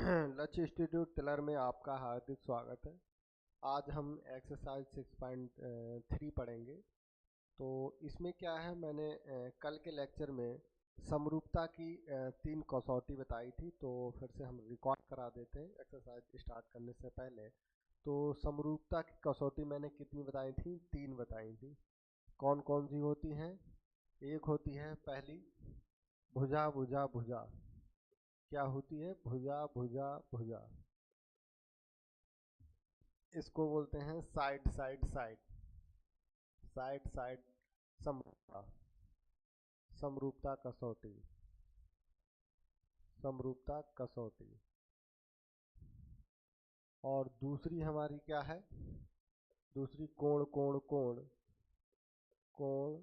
लक्ष्य इंस्टीट्यूट तिलर में आपका हार्दिक स्वागत है। आज हम एक्सरसाइज 6.3 पढ़ेंगे। तो इसमें क्या है, मैंने कल के लेक्चर में समरूपता की 3 कसौटी बताई थी, तो फिर से हम रिकॉर्ड करा देते हैं एक्सरसाइज स्टार्ट करने से पहले। तो समरूपता की कसौटी मैंने कितनी बताई थी? 3 बताई थी। कौन कौन सी होती हैं? एक होती है पहली, भुजा भुजा भुजा। क्या होती है? भुजा भुजा भुजा। इसको बोलते हैं side side side, side side समरूपता, समरूपता कसौटी, समरूपता कसौटी। और दूसरी हमारी क्या है? दूसरी कोण कोण कोण, कोण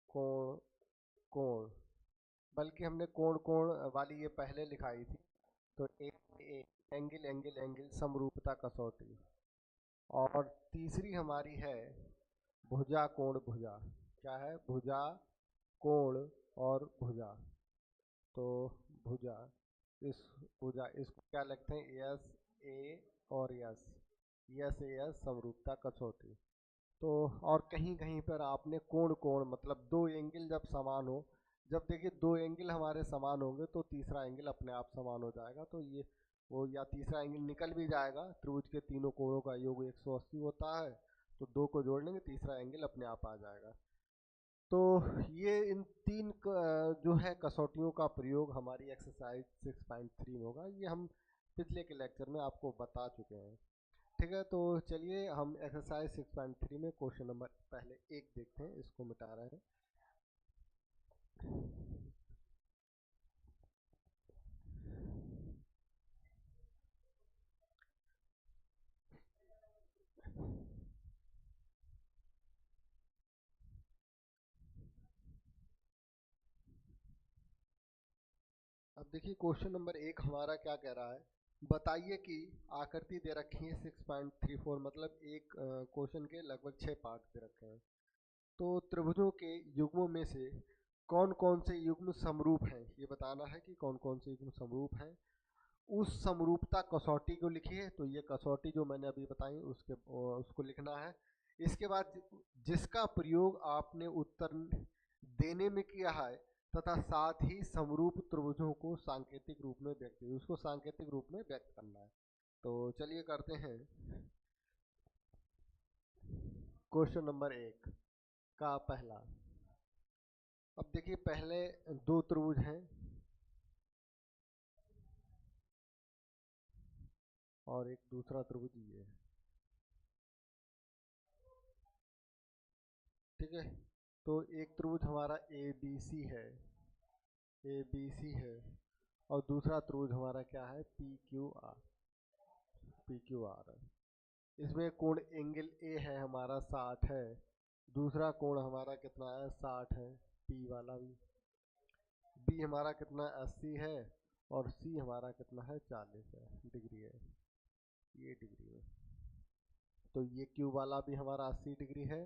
कोण कोण। बल्कि हमने कोण कोण वाली ये पहले लिखाई थी। तो एंगल एंगल एंगल समरूपता कसौटी। और तीसरी हमारी है भुजा कोण भुजा। क्या है? भुजा कोण और भुजा। तो भुजा, इस भुजा इसको क्या लिखते हैं? यस ए और यस, यस ए यस समरूपता कसौटी। तो और कहीं कहीं पर आपने कोण कोण मतलब दो एंगल जब समान हो, जब देखिए दो एंगल हमारे समान होंगे तो तीसरा एंगल अपने आप समान हो जाएगा। तो ये वो या तीसरा एंगल निकल भी जाएगा। त्रिभुज के तीनों कोणों का योग 180 होता है, तो दो को जोड़ लेंगे तीसरा एंगल अपने आप आ जाएगा। तो ये इन तीन जो है कसौटियों का प्रयोग हमारी एक्सरसाइज 6.3 में होगा। ये हम पिछले के लेक्चर में आपको बता चुके हैं। ठीक है, तो चलिए हम एक्सरसाइज 6.3 में क्वेश्चन नंबर पहले एक देखते हैं। इसको मिटा रहे हैं। अब देखिए क्वेश्चन नंबर एक हमारा क्या कह रहा है। बताइए कि आकृति दे रखी है 6.34, मतलब एक क्वेश्चन के लगभग 6 पार्ट दे रखे हैं। तो त्रिभुजों के युग्मों में से कौन कौन से युग्म समरूप हैं, ये बताना है कि कौन कौन से युग्म समरूप हैं। उस समरूपता कसौटी को लिखिए। तो ये कसौटी जो मैंने अभी बताई उसको लिखना है। इसके बाद जिसका प्रयोग आपने उत्तर देने में किया है तथा साथ ही समरूप त्रिभुजों को सांकेतिक रूप में व्यक्त, उसको सांकेतिक रूप में व्यक्त करना है। तो चलिए करते हैं। क्वेश्चन नंबर एक का पहला। अब देखिए पहले दो त्रिभुज हैं और एक दूसरा त्रिभुज ये है। ठीक है, तो एक त्रिभुज हमारा ए बी सी है, ए बी सी है। और दूसरा त्रिभुज हमारा क्या है? P Q R, P Q R है। इसमें कोण एंगल ए है हमारा 60 है, दूसरा कोण हमारा कितना है? 60 है, पी वाला भी। बी हमारा कितना? 80 है। और सी हमारा कितना है? 40 है, डिग्री है, ये डिग्री है। तो ये क्यू वाला भी हमारा 80 डिग्री है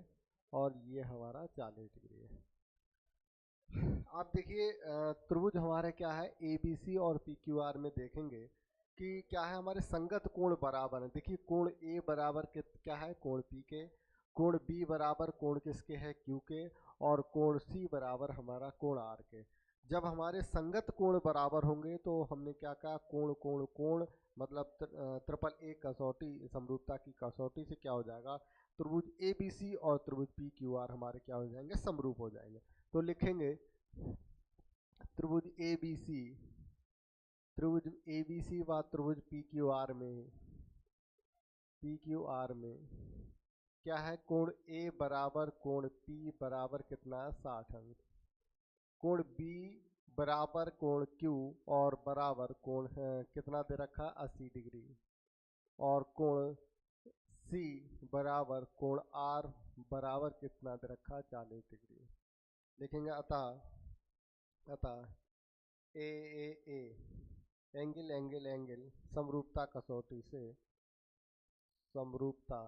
और ये हमारा 40 डिग्री है। आप देखिए त्रिभुज हमारे क्या है? ए बी सी और पी क्यू आर में देखेंगे कि क्या है, हमारे संगत कोण बराबर है। देखिए कोण ए बराबर के क्या है? कोण पी के। कोण बी बराबर कोण किसके है? क्यू के। और कोण सी बराबर हमारा कोण आर के। जब हमारे संगत कोण बराबर होंगे तो हमने क्या कहा? कोण कोण कोण मतलब ट्रिपल ए कसौटी, समरूपता की कसौटी से क्या हो जाएगा? त्रिभुज ए बी सी और त्रिभुज पी क्यू आर हमारे क्या हो जाएंगे? समरूप हो जाएंगे। तो लिखेंगे त्रिभुज ए बी सी, त्रिभुज ए बी सी व त्रिभुज पी क्यू आर में, पी क्यू आर में क्या है? कोण ए बराबर कोण पी बराबर कितना है? 60 अंश। कोण बी बराबर कोण क्यू और बराबर कोण है कितना दे रखा? 80 डिग्री। और कोण सी बराबर कोण आर बराबर कितना दे रखा? 40 डिग्री। लिखेंगे अतः ए ए ए एंगल एंगल एंगल समरूपता कसौटी से, समरूपता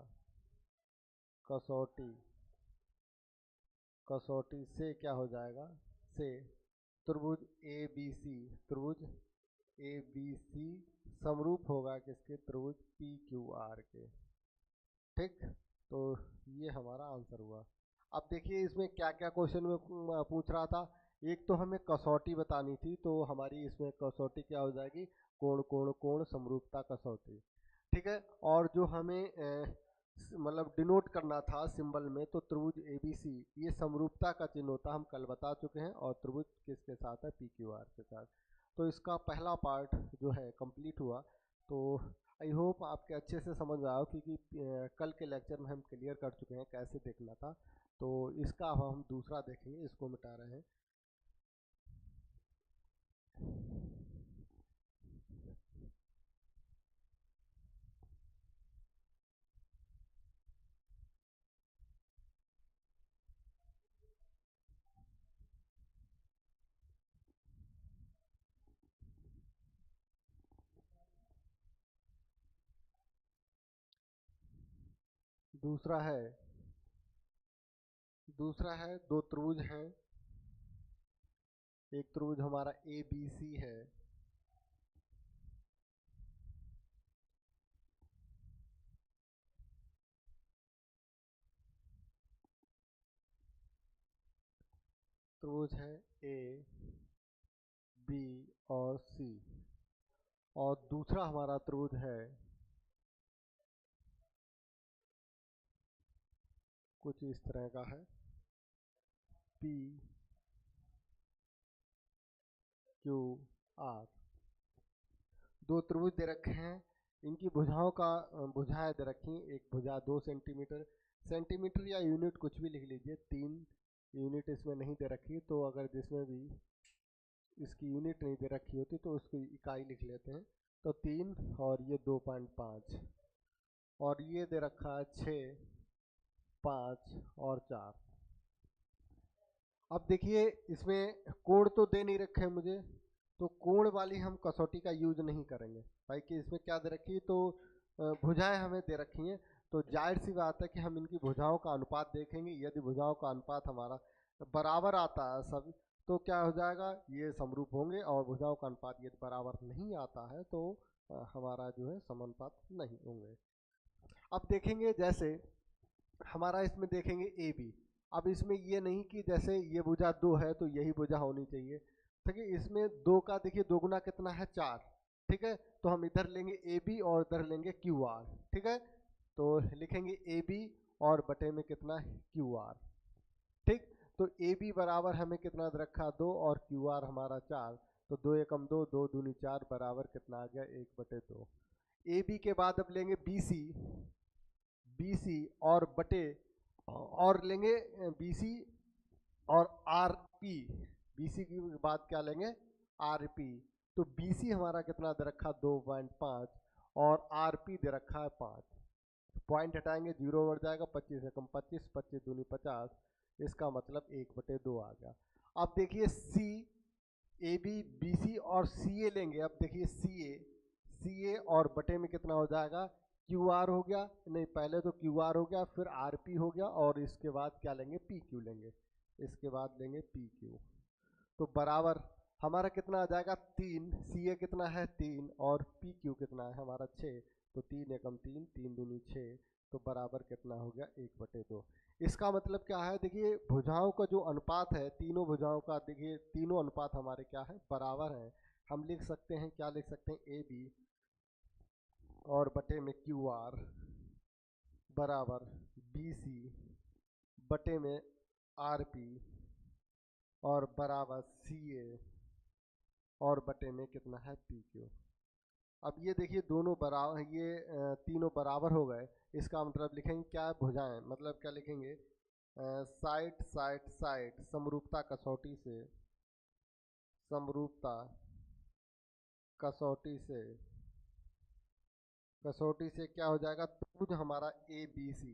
कसौटी, कसौटी से क्या हो जाएगा? से त्रिभुज ए बी सी, त्रिभुज ए बी सी समरूप होगा किसके, त्रिभुज पी क्यू आर के। ठीक, तो ये हमारा आंसर हुआ। अब देखिए इसमें क्या क्या क्वेश्चन में पूछ रहा था। एक तो हमें कसौटी बतानी थी, तो हमारी इसमें कसौटी क्या हो जाएगी, कोण कोण कोण समरूपता कसौटी। ठीक है, और जो हमें मतलब डिनोट करना था सिंबल में, तो त्रिभुज एबीसी ये समरूपता का चिन्ह होता है, हम कल बता चुके हैं, और त्रिभुज किसके साथ है, पीक्यूआर के साथ। तो इसका पहला पार्ट जो है कंप्लीट हुआ। तो आई होप आपके अच्छे से समझ आया, क्योंकि कल के लेक्चर में हम क्लियर कर चुके हैं कैसे देखना था। तो इसका अब हम दूसरा देखेंगे, इसको मिटा रहे हैं। दूसरा है, दो त्रिभुज हैं। एक त्रिभुज हमारा ए बी सी है, त्रिभुज है ए बी और सी, और दूसरा हमारा त्रिभुज है कुछ इस तरह का है, पी क्यू आर। दो त्रिभुज दे रखे हैं, इनकी भुजाओं का भुजाएं दे रखी हैं। एक भुजा 2 सेंटीमीटर, सेंटीमीटर या यूनिट कुछ भी लिख लीजिए, 3 यूनिट इसमें नहीं दे रखी, तो अगर जिसमें भी इसकी यूनिट नहीं दे रखी होती तो उसकी इकाई लिख लेते हैं। तो 3 और ये 2.5, और ये दे रखा है 6, 5 और 4। अब देखिए इसमें कोण तो दे नहीं रखे हैं मुझे, तो कोण वाली हम कसौटी का यूज नहीं करेंगे भाई, कि इसमें क्या दे रखी है, तो भुजाएं हमें दे रखी हैं, तो जाहिर सी बात है कि हम इनकी भुजाओं का अनुपात देखेंगे। यदि भुजाओं का अनुपात हमारा बराबर आता है सब, तो क्या हो जाएगा, ये समरूप होंगे, और भुजाओं का अनुपात यदि बराबर नहीं आता है तो हमारा जो है समानुपात नहीं होंगे। अब देखेंगे जैसे हमारा इसमें देखेंगे ए बी। अब इसमें ये नहीं कि जैसे ये भुजा 2 है तो यही भुजा होनी चाहिए। ठीक है, इसमें 2 का देखिए 2 गुना कितना है, 4। ठीक है, तो हम इधर लेंगे ए बी और इधर लेंगे क्यू आर। ठीक है, तो लिखेंगे ए बी और बटे में कितना है, क्यू आर। ठीक, तो ए बी बराबर हमें कितना रखा, 2, और क्यू आर हमारा 4। तो 2 एकम 2, 2 दूनी 4, बराबर कितना आ गया, 1/2। ए बी के बाद अब लेंगे बी सी, और बटे, और लेंगे बी सी और आर पी। बी सी के बाद क्या लेंगे, आर पी। तो बी सी हमारा कितना दे रखा, 2.5, और आर पी दे रखा है 5। पॉइंट हटाएंगे, 0 बढ़ जाएगा, 25 से कम 25, 25 दूनी 50, इसका मतलब 1/2 आ गया। अब देखिए सी, ए बी बी सी और सी ए लेंगे। अब देखिए सी ए और बटे में कितना हो जाएगा, क्यू आर हो गया, नहीं पहले तो क्यू आर हो गया, फिर आर पी हो गया, और इसके बाद क्या लेंगे, पी क्यू लेंगे। इसके बाद लेंगे पी क्यू। तो बराबर हमारा कितना आ जाएगा, 3। सी ए कितना है, 3, और पी क्यू कितना है हमारा, 6। तो 3 एकम 3, 3 दूनी 6, तो बराबर कितना हो गया, 1/2। इसका मतलब क्या है, देखिए भुजाओं का जो अनुपात है, तीनों भुजाओं का, देखिए तीनों अनुपात हमारे क्या है, बराबर है। हम लिख सकते हैं, क्या लिख सकते हैं, ए बी और बटे में क्यू आर बराबर बी सी बटे में आर पी और बराबर सी ए और बटे में कितना है, पी क्यू। अब ये देखिए दोनों बराबर, ये तीनों बराबर हो गए। इसका मतलब लिखेंगे क्या, भुजाएं, मतलब क्या लिखेंगे, साइड साइड साइड समरूपता कसौटी से, समरूपता कसौटी से, कसौटी से क्या हो जाएगा, त्रिभुज हमारा ए बी सी।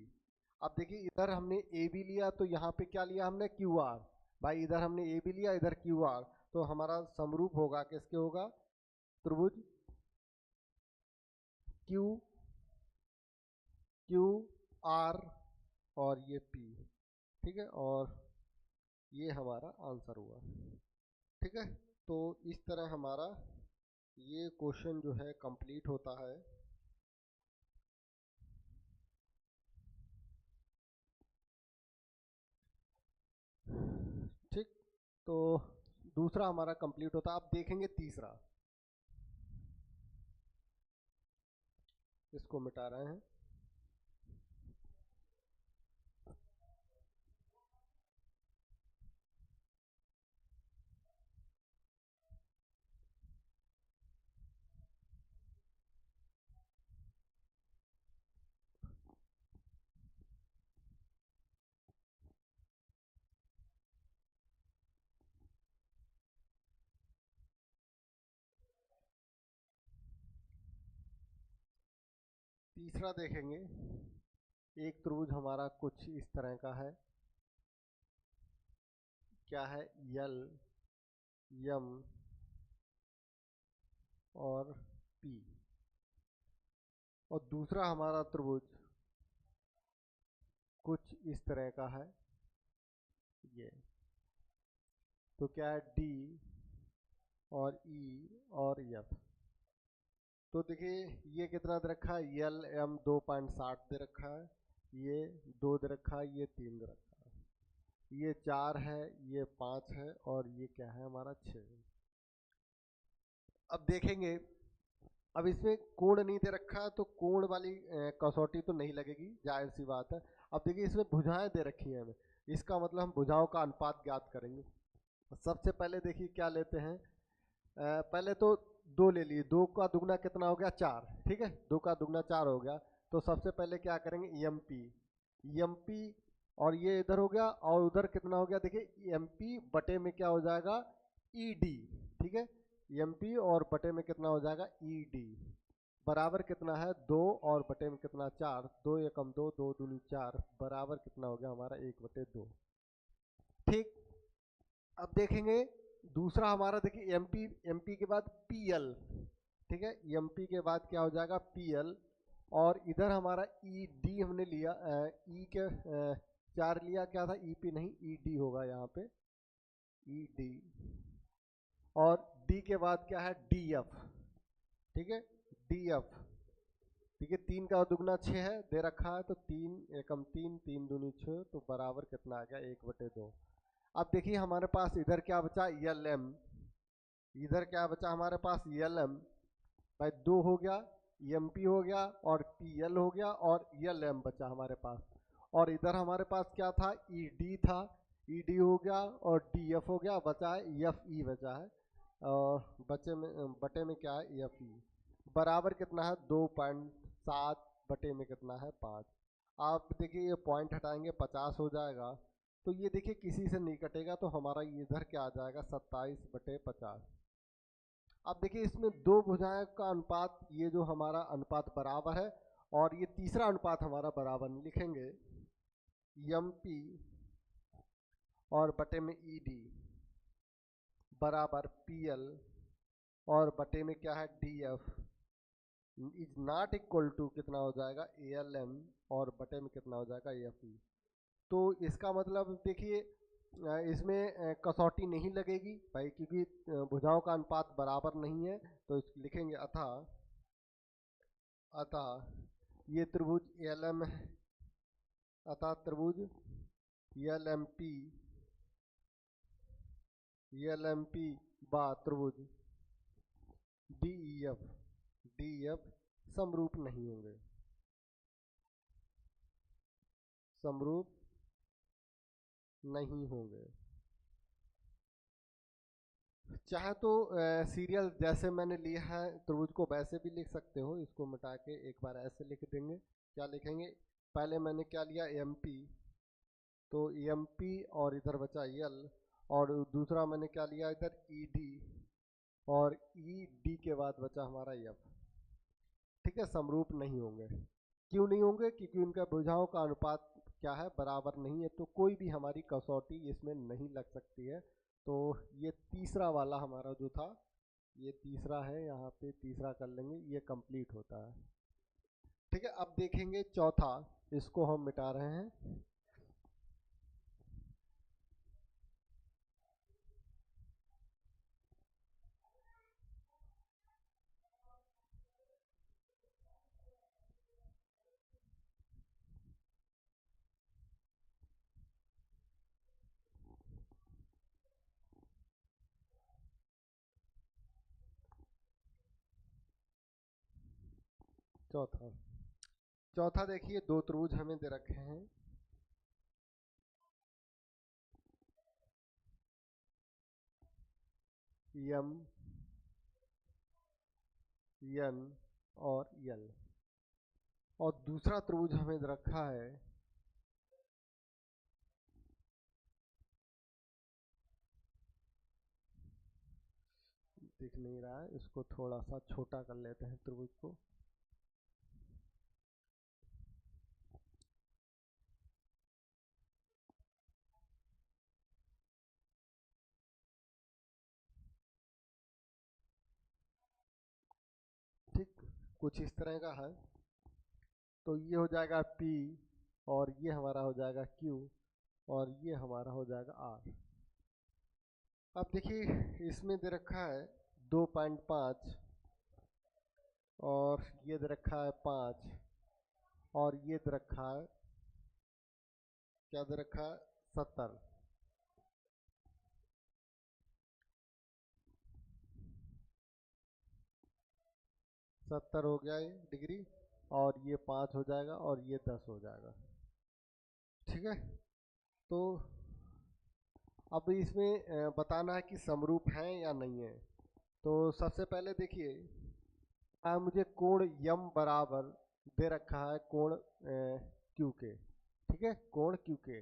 अब देखिए इधर हमने ए बी लिया, तो यहाँ पे क्या लिया हमने, क्यू आर। भाई इधर हमने ए बी लिया, इधर क्यू आर, तो हमारा समरूप होगा किसके होगा, त्रिभुज क्यू क्यू आर और ये पी। ठीक है, और ये हमारा आंसर हुआ। ठीक है, तो इस तरह हमारा ये क्वेश्चन जो है कंप्लीट होता है। ठीक, तो दूसरा हमारा कंप्लीट होता है। अब देखेंगे तीसरा, इसको मिटा रहे हैं। तीसरा देखेंगे, एक त्रिभुज हमारा कुछ इस तरह का है। क्या है? यल, यम और पी। और दूसरा हमारा त्रिभुज कुछ इस तरह का है, ये। तो क्या है? डी और ई और एफ। तो देखिए ये कितना दे रखा है? यल एम 2.60 दे रखा है, ये 2 दे रखा है, ये 3 दे रखा है, ये 4 है, ये 5 है, और ये क्या है हमारा? 6। अब देखेंगे, अब इसमें कोण नहीं दे रखा है तो कोण वाली कसौटी तो नहीं लगेगी, जाहिर सी बात है। अब देखिए इसमें भुजाएं दे रखी हैं हमें, इसका मतलब हम भुजाओं का अनुपात ज्ञात करेंगे। सबसे पहले देखिए क्या लेते हैं, पहले तो 2 ले लिए, 2 का दुगना कितना हो गया? 4। ठीक है, 2 का दुगना 4 हो गया। तो सबसे पहले क्या करेंगे? एम पी, एम पी, और ये इधर हो गया, और उधर कितना हो गया? देखिए एम पी बटे में क्या हो जाएगा? E D. ठीक है, एम पी और बटे में कितना हो जाएगा? ई डी, बराबर कितना है? 2, और बटे में कितना? 4। 2 एकम 2, 2 दूनी 4, बराबर कितना हो गया हमारा? 1/2। ठीक, अब देखेंगे दूसरा हमारा, देखिए एमपी, एमपी के बाद पीएल। ठीक है, एमपी के बाद क्या हो जाएगा? पीएल, और इधर हमारा ई डी हमने लिया, ई के 4 लिया, क्या था? ईपी नहीं, ई डी होगा यहाँ पे, ई डी। और डी के बाद क्या है? D F. ठीक है, डी एफ। ठीक है, 3 का दुगना 6 है दे रखा है, तो 3 एकम 3, 3 दूनी 6, तो बराबर कितना आ गया? 1/2। अब देखिए हमारे पास इधर क्या बचा? यल एम। इधर क्या बचा हमारे पास? यल एम, भाई 2 हो गया, एम पी हो गया, और पी एल हो गया, और यल एम बचा हमारे पास। और इधर हमारे पास क्या था? ई डी था, ई डी हो गया, और डी एफ हो गया, बचा है एफ ई बचा है, और बचे में बटे में क्या है? एफ ई, बराबर कितना है? 2.7 बटे में कितना है? 5। आप देखिए ये पॉइंट हटाएंगे 50 हो जाएगा, तो ये देखिए किसी से नहीं कटेगा, तो हमारा इधर क्या आ जाएगा? 27/50। अब देखिए इसमें दो भुजाएं का अनुपात, ये जो हमारा अनुपात बराबर है, और ये तीसरा अनुपात हमारा बराबर नहीं, लिखेंगे एम पी और बटे में ई डी बराबर पी एल, और बटे में क्या है? D F is not equal to कितना हो जाएगा? ए एल एम, और बटे में कितना हो जाएगा? F E. तो इसका मतलब देखिए इसमें कसौटी नहीं लगेगी भाई, क्योंकि भुजाओं का अनुपात बराबर नहीं है। तो लिखेंगे अतः, अतः ये त्रिभुज एल एम, अतः त्रिभुज L M P, L M P बा त्रिभुज D E F, D F समरूप नहीं होंगे, समरूप नहीं होंगे। चाहे तो सीरियल जैसे मैंने लिया है त्रिभुज को वैसे भी लिख सकते हो, इसको मिटा के एक बार ऐसे लिख देंगे। क्या लिखेंगे? पहले मैंने क्या लिया? एम पी, तो एम पी और इधर बचा यल, और दूसरा मैंने क्या लिया? इधर ई डी, और ई डी के बाद बचा हमारा एफ। ठीक है, समरूप नहीं होंगे। क्यों नहीं होंगे? क्योंकि उनका भुजाओं का अनुपात क्या है? बराबर नहीं है, तो कोई भी हमारी कसौटी इसमें नहीं लग सकती है। तो ये तीसरा वाला हमारा जो था, ये तीसरा है, यहाँ पे तीसरा कर लेंगे, ये कंप्लीट होता है। ठीक है, अब देखेंगे चौथा, इसको हम मिटा रहे हैं। चौथा चौथा देखिए, दो त्रिभुज हमें दे रखे हैं, यम, यन और यल, और दूसरा त्रिभुज हमें दे रखा है दिख नहीं रहा है, इसको थोड़ा सा छोटा कर लेते हैं त्रिभुज को। ठीक, कुछ इस तरह का है। तो ये हो जाएगा P, और ये हमारा हो जाएगा Q, और ये हमारा हो जाएगा R। अब देखिए इसमें दे रखा है 2.5, और ये दे रखा है 5, और ये दे रखा है, क्या दे रखा है, 70। सत्तर हो गया ये डिग्री, और ये 5 हो जाएगा, और ये 10 हो जाएगा। ठीक है, तो अब इसमें बताना है कि समरूप हैं या नहीं है। तो सबसे पहले देखिए, मुझे कोण यम बराबर दे रखा है कोण क्यू के। ठीक है, कोण क्यू के।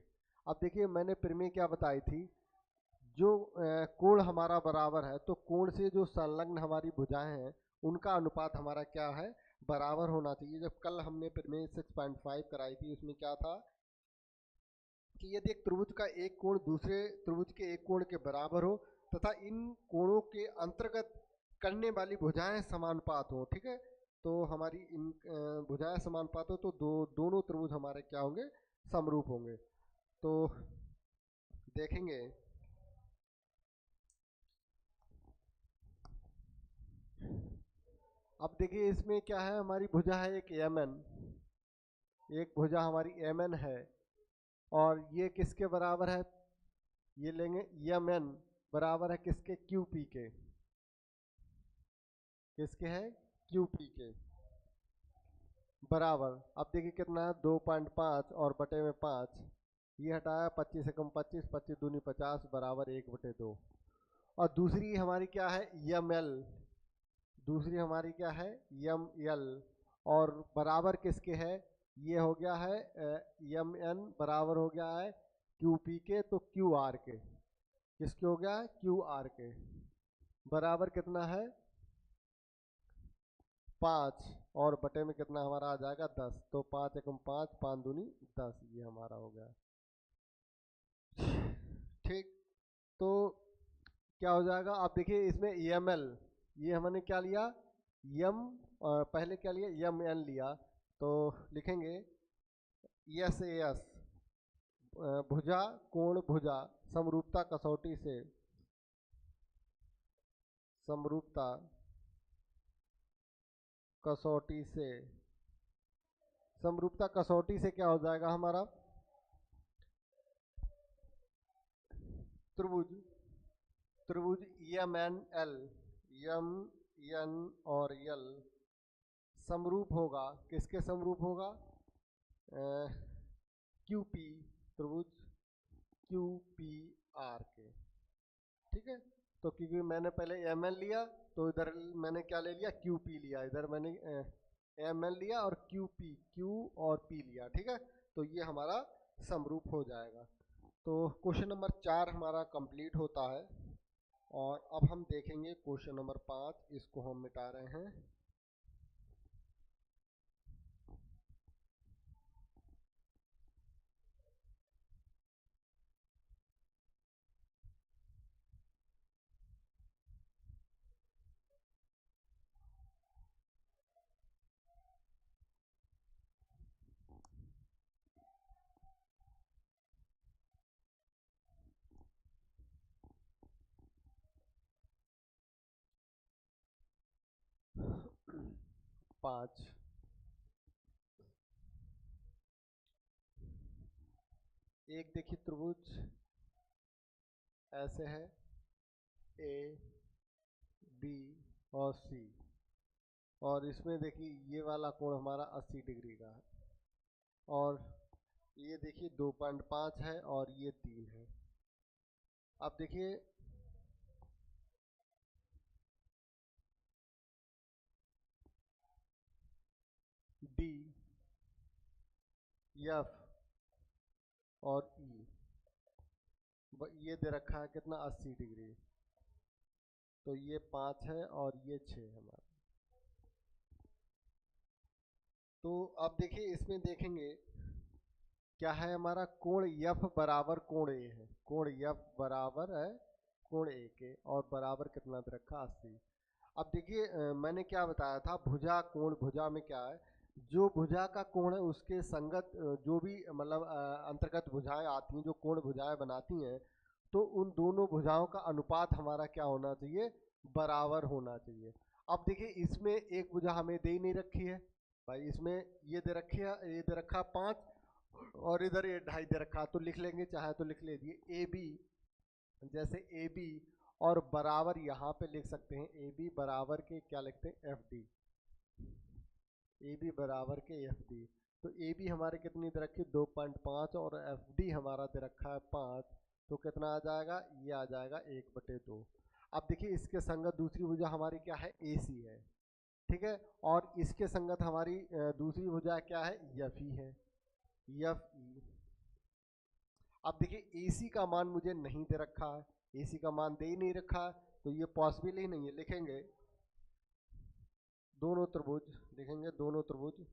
अब देखिए मैंने प्रमेय क्या बताई थी, जो कोण हमारा बराबर है, तो कोण से जो संलग्न हमारी भुजाएं हैं उनका अनुपात हमारा क्या है, बराबर होना चाहिए। जब कल हमने प्रमेय 6.5 कराई थी, उसमें क्या था कि यदि एक त्रिभुज का एक कोण दूसरे त्रिभुज के एक कोण के बराबर हो तथा इन कोणों के अंतर्गत करने वाली भुजाएं समानुपात हो, ठीक है, तो हमारी इन भुजाएं समानुपात हो, तो दोनों त्रिभुज हमारे क्या होंगे, समरूप होंगे। तो देखेंगे, अब देखिए इसमें क्या है, हमारी भुजा है एक mn, एक भुजा हमारी mn है, और ये किसके बराबर है, ये लेंगे mn बराबर है किसके, qp के। किसके है, qp के बराबर। अब देखिए कितना है, 2.5 और बटे में 5, ये हटाया 25 से कम 25, 25 दूनी 50 बराबर 1/2। और दूसरी हमारी क्या है, ml, दूसरी हमारी क्या है, ml, और बराबर किसके है, ये हो गया है mn बराबर हो गया है qp के, तो qr के, किसके हो गया है, qr के बराबर कितना है, 5, और बटे में कितना हमारा आ जाएगा, 10। तो 5 एकम 5, 5 दूनी 10, ये हमारा हो गया। ठीक, तो क्या हो जाएगा, आप देखिए इसमें ml, ये हमने क्या लिया, यम, पहले क्या लिया, यम एन लिया, तो लिखेंगे यस एस, भुजा कोण भुजा समरूपता कसौटी से, समरूपता कसौटी से, समरूपता कसौटी से क्या हो जाएगा हमारा, त्रिभुज, त्रिभुज M N L, M N और यल समरूप होगा, किसके समरूप होगा, क्यूपी, त्रिभुज QPR के। ठीक है, तो क्योंकि मैंने पहले ML लिया, तो इधर मैंने क्या ले लिया, QP लिया, इधर मैंने ML लिया और Q और P लिया। ठीक है, तो ये हमारा समरूप हो जाएगा। तो क्वेश्चन नंबर 4 हमारा कंप्लीट होता है, और अब हम देखेंगे क्वेश्चन नंबर 5, इसको हम मिटा रहे हैं। पाँच, एक देखिए त्रिभुज ऐसे है, A, B और C, और इसमें देखिए ये वाला कोण हमारा 80 डिग्री का है, और ये देखिए 2.5 है और ये 3 है। अब देखिए डी, एफ और ई ये दे रखा है कितना 80 डिग्री, तो ये 5 है और ये 6 है हमारा। तो अब देखिए इसमें देखेंगे क्या है हमारा कोण एफ बराबर कोण ए है, कोण एफ बराबर है कोण ए के, और बराबर कितना दे रखा 80। अब देखिए मैंने क्या बताया था, भुजा कोण, भुजा में क्या है, जो भुजा का कोण है उसके संगत जो भी मतलब अंतर्गत भुजाएं आती हैं, जो कोण भुजाएं बनाती हैं, तो उन दोनों भुजाओं का अनुपात हमारा क्या होना चाहिए, बराबर होना चाहिए। अब देखिए इसमें एक भुजा हमें दे ही नहीं रखी है भाई, इसमें ये दे रखी है, ये दे रखा 5 और इधर ये 2.5 दे रखा, तो लिख लेंगे, चाहे तो लिख लीजिए ए बी, जैसे ए बी और बराबर यहाँ पे लिख सकते हैं ए बी बराबर के क्या लिखते हैं एफ डी, ए बी बराबर के एफ डी। तो ए बी हमारे कितनी दे रखी 2.5 और एफ डी हमारा दे रखा है 5, तो कितना आ जाएगा, ये आ जाएगा 1/2। अब देखिए इसके संगत दूसरी भुजा हमारी क्या है, ए सी है, ठीक है, और इसके संगत हमारी दूसरी भुजा क्या है, एफ ई है, एफ ई। अब देखिए AC का मान मुझे नहीं दे रखा है, AC का मान दे ही नहीं रखा है, तो ये पॉसिबल ही नहीं है। लिखेंगे दोनों त्रिभुज, लिखेंगे दोनों त्रिभुज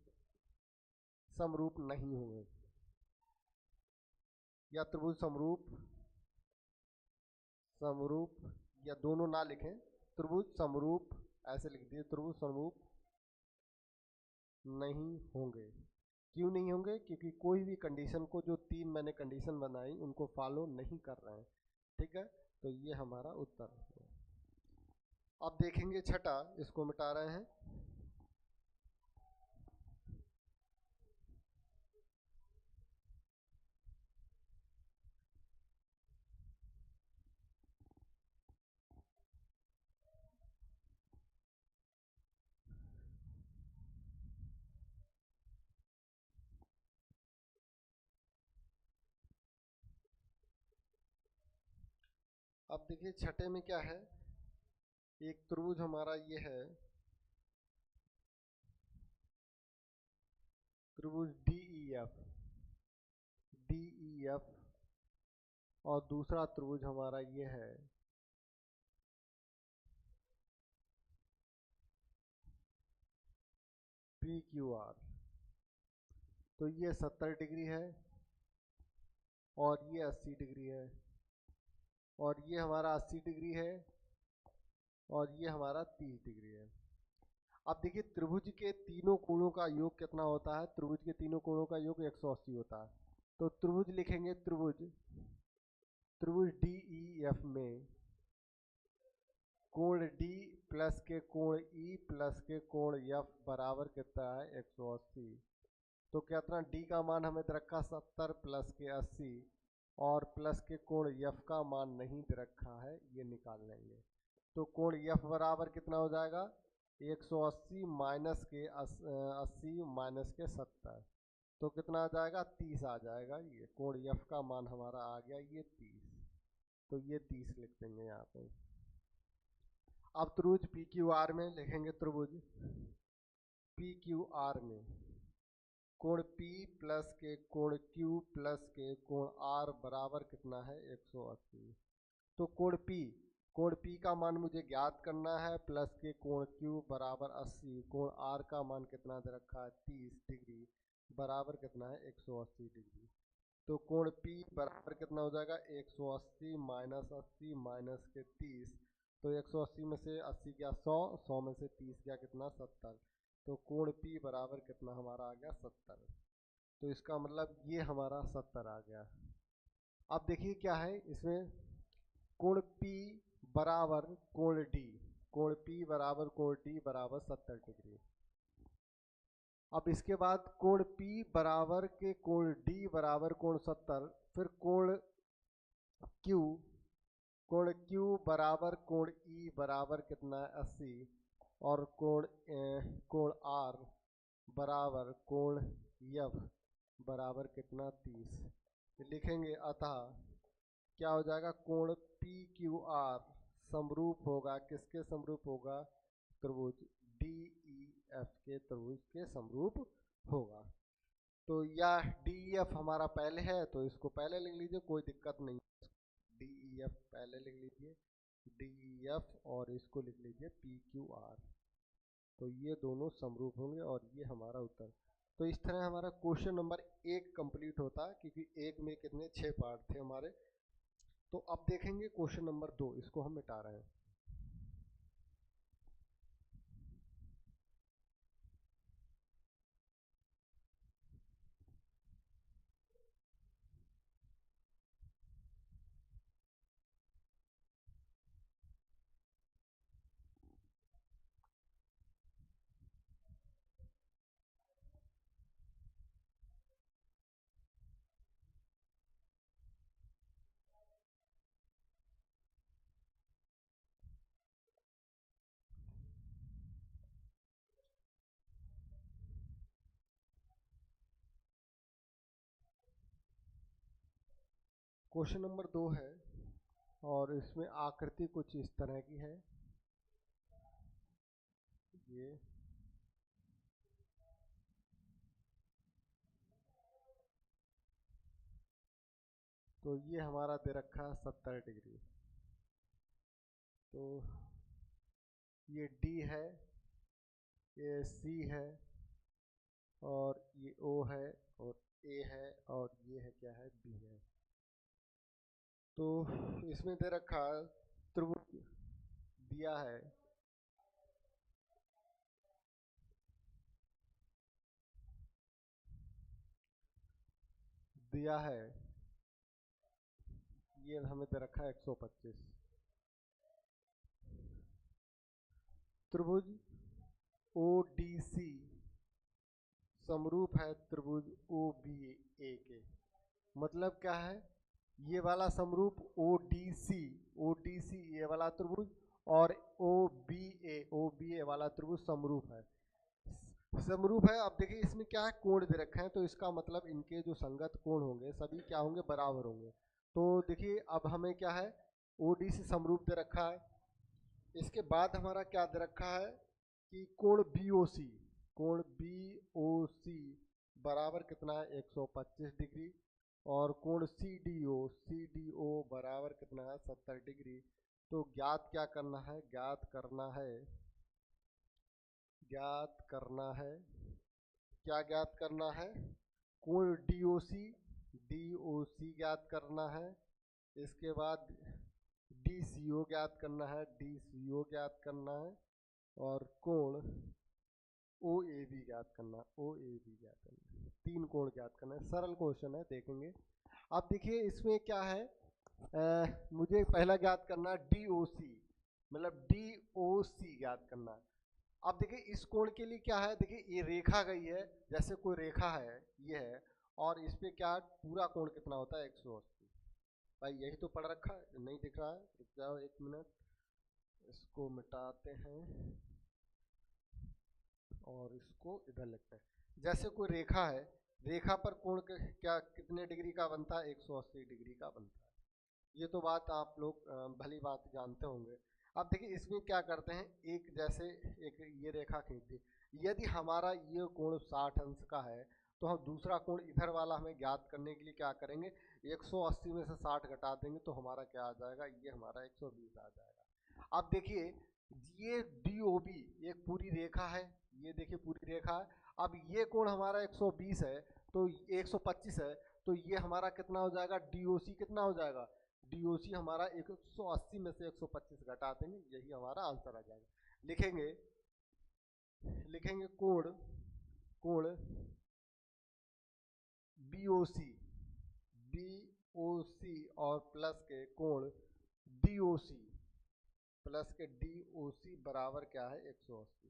समरूप नहीं होंगे, या त्रिभुज समरूप, समरूप, या दोनों ना लिखें, त्रिभुज समरूप ऐसे लिख दिए, त्रिभुज समरूप नहीं होंगे। क्यों नहीं होंगे, क्योंकि कोई भी कंडीशन को, जो 3 मैंने कंडीशन बनाई उनको फॉलो नहीं कर रहे हैं, ठीक है, तो ये हमारा उत्तर है। अब देखेंगे छठा, इसको मिटा रहे हैं। अब देखिए छठे में क्या है, एक त्रिभुज हमारा ये है, त्रिभुज डी ई एफ, और दूसरा त्रिभुज हमारा ये है पी क्यू आर। तो ये 70 डिग्री है और ये 80 डिग्री है, और ये हमारा 80 डिग्री है और ये हमारा 30 डिग्री है। अब देखिए त्रिभुज के तीनों कोणों का योग कितना होता है, त्रिभुज के तीनों कोणों का योग 180 होता है। तो त्रिभुज लिखेंगे, त्रिभुज, त्रिभुज डी ई एफ में कोण डी प्लस के कोण ई प्लस के कोण एफ बराबर कितना है 180। तो कितना डी का मान हमें दे रखा 70 प्लस के 80, और प्लस के कोण एफ का मान नहीं दे रखा है, ये निकाल लेंगे। तो कोण एफ बराबर कितना हो जाएगा, 180 माइनस के 80 माइनस के 70, तो कितना आ जाएगा 30 आ जाएगा। ये कोण एफ का मान हमारा आ गया ये 30, तो ये 30 लिख देंगे यहाँ पे। अब त्रिभुज पी क्यू आर में लिखेंगे, त्रिभुज पी क्यू आर में कोण P प्लस के कोण Q प्लस के कोण R बराबर कितना है 180। तो कोण P का मान मुझे ज्ञात करना है, प्लस के कोण Q बराबर 80, कोण R का मान कितना दे रखा है 30 डिग्री, बराबर कितना है 180 डिग्री। तो कोण P बराबर कितना हो जाएगा 180 माइनस 80 माइनस के 30, तो 180 में से 80 गया 100, 100 में से 30 गया कितना 70, तो कोण P बराबर कितना हमारा आ गया 70। तो इसका मतलब ये हमारा 70 आ गया। अब देखिए क्या है इसमें, कोण P बराबर कोण D, कोण P बराबर कोण D बराबर 70 डिग्री। अब इसके बाद कोण P बराबर के कोण D बराबर कोण 70, फिर कोण Q बराबर कोण E बराबर कितना है 80, और कोण आर बराबर कोण यफ बराबर कितना 30 लिखेंगे। अतः क्या हो जाएगा, कोण पी क्यू आर समरूप होगा, किसके समरूप होगा, त्रिभुज डी ई एफ के त्रिभुज के समरूप होगा। तो यह डी ई एफ हमारा पहले है तो इसको पहले लिख लीजिए, कोई दिक्कत नहीं। डी ई एफ पहले लिख लीजिए, डी ई एफ, और इसको लिख लीजिए पी क्यू आर। तो ये दोनों समरूप होंगे और ये हमारा उत्तर। तो इस तरह हमारा क्वेश्चन नंबर 1 कंप्लीट होता है, क्योंकि एक में कितने 6 पार्ट थे हमारे। तो अब देखेंगे क्वेश्चन नंबर 2, इसको हम मिटा रहे हैं। क्वेश्चन नंबर 2 है और इसमें आकृति कुछ इस तरह की है। ये तो ये हमारा दे रखा है 70 डिग्री। तो ये डी है, ये सी है, और ये ओ है, और ए है, और ये है क्या है, बी है। तो इसमें दे रखा त्रिभुज दिया है, ये हमें दे रखा है 125। त्रिभुज ओ डी सी समरूप है त्रिभुज ओ बी ए के। मतलब क्या है, ये वाला समरूप ओ डी सी ये वाला त्रिभुज, और ओ बी ए वाला त्रिभुज समरूप है। अब देखिए इसमें क्या है, कोण दे रखे हैं, तो इसका मतलब इनके जो संगत कोण होंगे सभी क्या होंगे, बराबर होंगे। तो देखिए अब हमें क्या है, ओडीसी समरूप दे रखा है। इसके बाद हमारा क्या दे रखा है कि कोण BOC बराबर कितना है, 125 डिग्री, और कोण CDO बराबर कितना है, 70 डिग्री। तो ज्ञात क्या करना है, ज्ञात करना है क्या ज्ञात करना है, कोण DOC ज्ञात करना है। इसके बाद DCO ज्ञात करना है, और कोण OAB ज्ञात करना, तीन कोण ज्ञात करना है। सरल क्वेश्चन है, देखेंगे। अब देखिए इसमें क्या है, मुझे पहला ज्ञात करना है DOC, मतलब DOC ज्ञात करना है। अब देखिए इस कोण के लिए क्या है, देखिए ये रेखा गई है, जैसे कोई रेखा है ये है, और इस पे क्या पूरा कोण कितना होता है, 180। भाई यही तो पढ़ रखा है, नहीं दिख रहा है, रुक जाओ 1 मिनट, इसको मिटाते हैं और इसको इधर लिखते हैं। जैसे कोई रेखा है, रेखा पर कोण क्या कितने डिग्री का बनता है, 180 डिग्री का बनता है। ये तो बात आप लोग भली बात जानते होंगे। अब देखिए इसमें क्या करते हैं, एक जैसे एक ये रेखा खींच दी, यदि हमारा ये कोण 60 अंश का है, तो हम दूसरा कोण इधर वाला हमें ज्ञात करने के लिए क्या करेंगे, 180 में से 60 घटा देंगे, तो हमारा क्या आ जाएगा, ये हमारा 120 आ जाएगा। अब देखिए ये DOB एक पूरी रेखा है, ये देखिए पूरी रेखा है। अब ये कोण हमारा 120 है, तो 125 है, तो ये हमारा कितना हो जाएगा, DOC कितना हो जाएगा, DOC हमारा 180 में से 125 घटा देंगे, यही हमारा आंसर आ जाएगा। लिखेंगे कोण BOC और प्लस के कोण DOC बराबर क्या है, 180।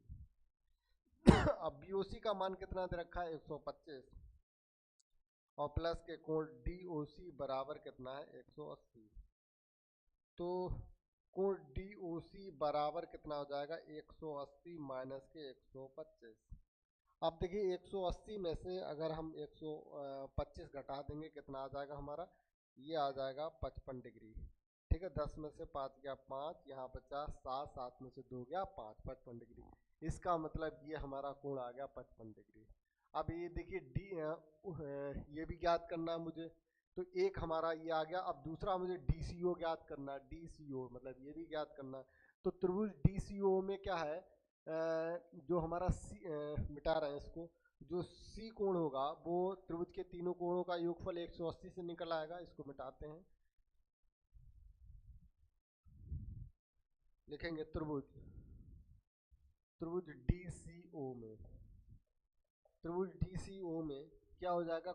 अब BOC का मान कितना दे रखा है, 125, और प्लस के कोण DOC बराबर कितना है, 180। तो कोण DOC बराबर कितना हो जाएगा 180 माइनस के 125। अब देखिए 180 में से अगर हम 125 घटा देंगे कितना आ जाएगा हमारा, ये आ जाएगा 55 डिग्री। ठीक है, 10 में से 5 गया 5, यहाँ 50, 7, 7 में से 2 गया 5, 55 डिग्री। इसका मतलब ये हमारा कोण आ गया 55 डिग्री। अब ये देखिए ये भी ज्ञात करना है मुझे, तो एक हमारा ये आ गया। अब दूसरा मुझे DCO ज्ञात करना है, DCO मतलब ये भी ज्ञात करना है। तो त्रिभुज DCO में क्या है, जो हमारा मिटा रहे हैं इसको, जो C कोण होगा वो त्रिभुज के तीनों कोणों का योगफल 180 से निकल आएगा। इसको मिटाते हैं, लिखेंगे त्रिभुज DCO में, त्रिभुज DCO में क्या हो जाएगा,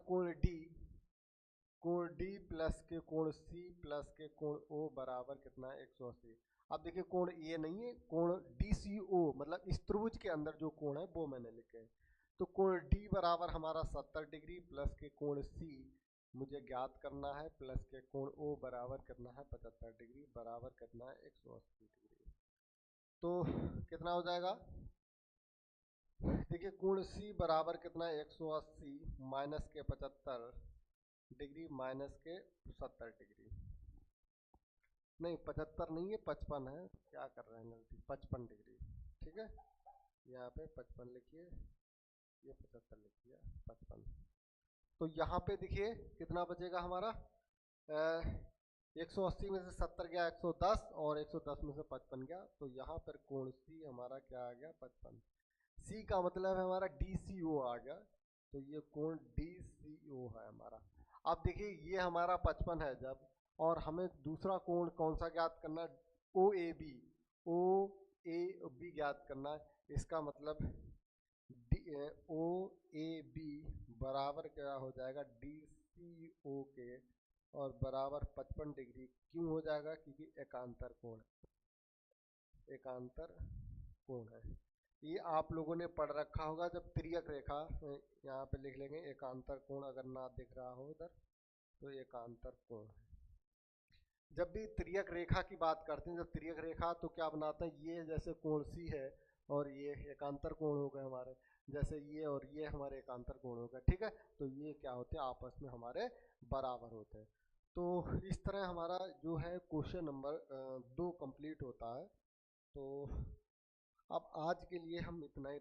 कोण D प्लस के कोण C प्लस के कोण O बराबर कितना है 180। अब देखिए कोण ये नहीं है, कोण DCO मतलब इस त्रिभुज के अंदर जो कोण है वो मैंने लिखे हैं। तो कोण D बराबर हमारा 70 डिग्री प्लस के कोण C मुझे ज्ञात करना है, प्लस के कोण O बराबर करना है 75 डिग्री, बराबर करना है 180 डिग्री। तो कितना हो जाएगा, देखिए कोण C बराबर कितना है 180 माइनस के 75 डिग्री माइनस के 70 डिग्री, नहीं 75 नहीं है 55 है, क्या कर रहे हैं गलती, 55 डिग्री। ठीक है, यहाँ पे 55 लिखिए, ये 75 लिखिए, 55। तो यहाँ पे देखिए कितना बचेगा हमारा, 180 में से 70 गया 110 और 110 में से 55 गया, तो यहाँ पर कोण C हमारा क्या आ गया 55। C का मतलब है हमारा DCO आ गया, तो ये कोण DCO है हमारा। अब देखिए ये हमारा 55 है जब, और हमें दूसरा कोण कौन सा ज्ञात करना है, OAB ज्ञात करना है। इसका मतलब OAB बराबर क्या हो जाएगा DCO के, और बराबर 55 डिग्री क्यों हो जाएगा, क्योंकि एकांतर कोण है। ये आप लोगों ने पढ़ रखा होगा जब तिर्यक रेखा, यहाँ पे लिख लेंगे एकांतर कोण, अगर ना दिख रहा हो उधर तो एकांतर कोण है। जब भी तिर्यक रेखा की बात करते हैं, जब तिर्यक रेखा तो क्या बनाते हैं, ये जैसे कोण C है और ये एकांतर कोण हो गए हमारे, जैसे ये और ये हमारे एकांतर कोण हो गए। ठीक है, तो ये क्या होते हैं, आपस में हमारे बराबर होते हैं। तो इस तरह हमारा जो है क्वेश्चन नंबर 2 कंप्लीट होता है। तो अब आज के लिए हम इतना ही,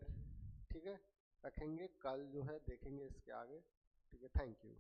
ठीक है, रखेंगे, कल जो है देखेंगे इसके आगे। ठीक है, थैंक यू।